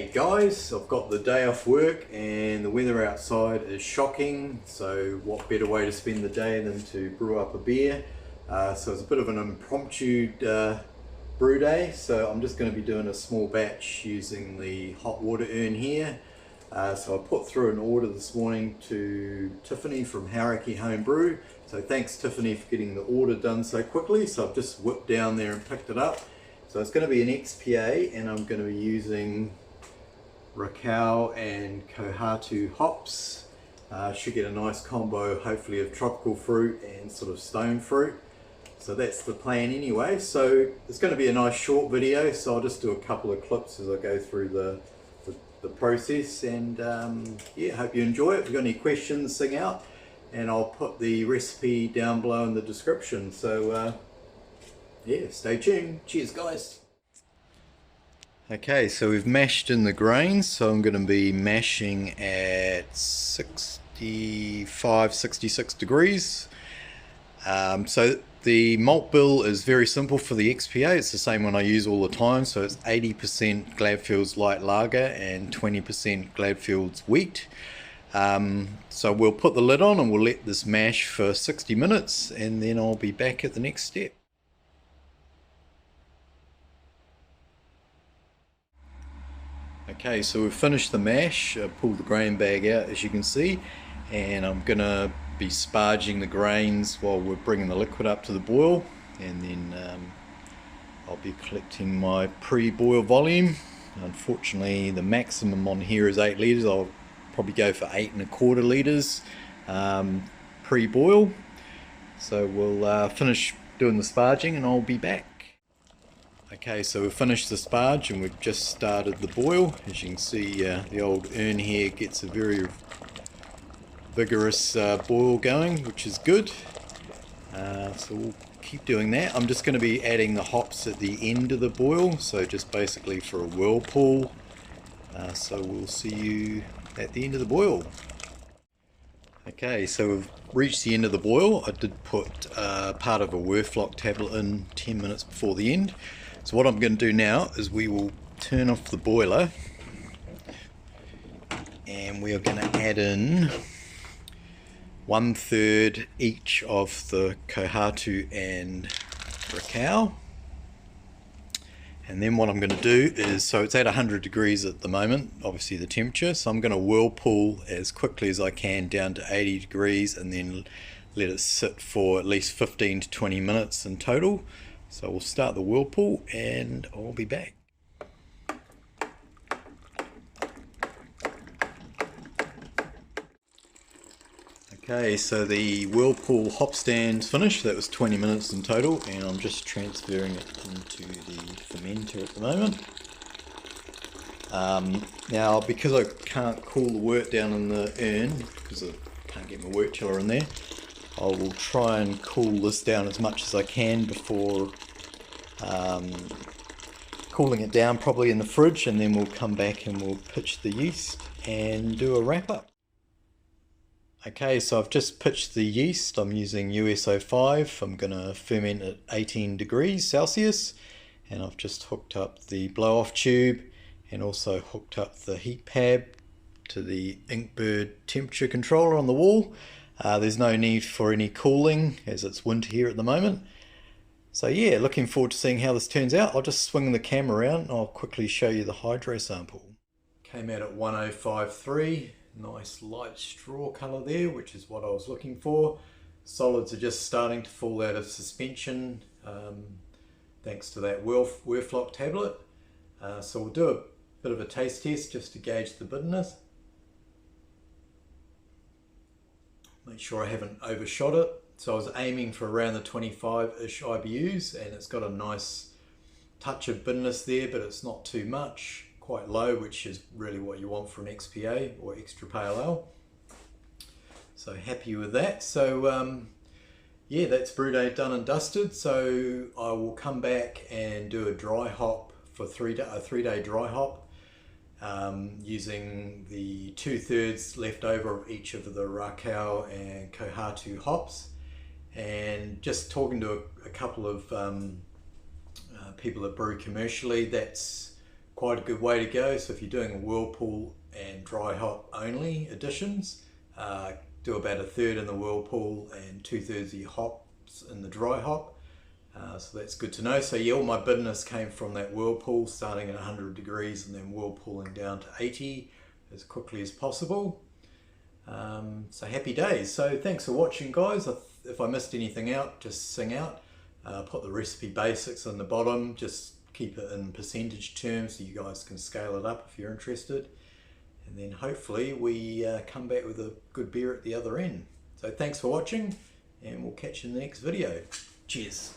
Hey guys, I've got the day off work and the weather outside is shocking, so what better way to spend the day than to brew up a beer. So it's a bit of an impromptu brew day, so I'm just going to be doing a small batch using the hot water urn here. So I put through an order this morning to Tiffany from Homebrew. So thanks Tiffany for getting the order done so quickly. So I've just whipped down there and picked it up. So it's going to be an XPA and I'm going to be using Rakau and Kohatu hops. Should get a nice combo hopefully of tropical fruit and sort of stone fruit. So that's the plan anyway. So it's going to be a nice short video, so I'll just do a couple of clips as I go through the process, and yeah, hope you enjoy it. If you've got any questions, sing out, and I'll put the recipe down below in the description. So yeah, stay tuned. Cheers guys. Okay, so we've mashed in the grains, so I'm going to be mashing at 65-66 degrees. So the malt bill is very simple for the XPA. It's the same one I use all the time, so it's 80% GLADFIELDS light lager and 20% GLADFIELDS wheat. So we'll put the lid on and we'll let this mash for 60 minutes and then I'll be back at the next step. Okay, so we've finished the mash. I pulled the grain bag out as you can see, and I'm gonna be sparging the grains while we're bringing the liquid up to the boil, and then I'll be collecting my pre-boil volume. Unfortunately the maximum on here is 8 litres. I'll probably go for 8 1/4 litres pre-boil. So we'll finish doing the sparging and I'll be back. Okay, so we've finished the sparge and we've just started the boil. As you can see, the old urn here gets a very vigorous boil going, which is good. So we'll keep doing that. I'm just going to be adding the hops at the end of the boil, so just basically for a whirlpool. So we'll see you at the end of the boil. Okay, so we've reached the end of the boil. I did put part of a WHIRLPOOL tablet in 10 minutes before the end. So what I'm going to do now is we will turn off the boiler and we are going to add in 1/3 each of the Kohatu and Rakau. And then what I'm going to do is, so it's at 100 degrees at the moment, obviously the temperature, so I'm going to whirlpool as quickly as I can down to 80 degrees and then let it sit for at least 15 to 20 minutes in total. So we'll start the whirlpool and I'll be back. Okay, so the whirlpool hop stand's finished. That was 20 minutes in total, and I'm just transferring it into the fermenter at the moment. Now, because I can't cool the wort down in the urn, because I can't get my wort chiller in there, I will try and cool this down as much as I can before cooling it down probably in the fridge, and then we'll come back and we'll pitch the yeast and do a wrap up. Okay, so I've just pitched the yeast. I'm using US-05. I'm going to ferment at 18 degrees Celsius, and I've just hooked up the blow-off tube and also hooked up the heat pad to the Inkbird temperature controller on the wall. There's no need for any cooling as it's winter here at the moment. So yeah, looking forward to seeing how this turns out. I'll just swing the camera around and I'll quickly show you the hydro sample. Came out at 1053. Nice light straw colour there, which is what I was looking for. Solids are just starting to fall out of suspension thanks to that WHIRLPOOL tablet. So we'll do a bit of a taste test just to gauge the bitterness. Make sure I haven't overshot it. So I was aiming for around the 25-ish IBUs, and it's got a nice touch of bitterness there, but it's not too much. Quite low, which is really what you want for an XPA or extra pale ale. So happy with that. So yeah, that's brew day done and dusted. So I will come back and do a dry hop for a 3-day dry hop using the 2/3 left over of each of the Rakau and Kohatu hops, and just talking to a couple of people that brew commercially, that's quite a good way to go. So if you're doing a whirlpool and dry hop only additions, do about 1/3 in the whirlpool and 2/3 of your hops in the dry hop. So that's good to know. So yeah, all my bitterness came from that whirlpool, starting at 100 degrees and then whirlpooling down to 80 as quickly as possible. So happy days. So thanks for watching, guys. If I missed anything out, just sing out. Put the recipe basics on the bottom, just keep it in percentage terms so you guys can scale it up if you're interested. And then hopefully we come back with a good beer at the other end. So thanks for watching, and we'll catch you in the next video. Cheers.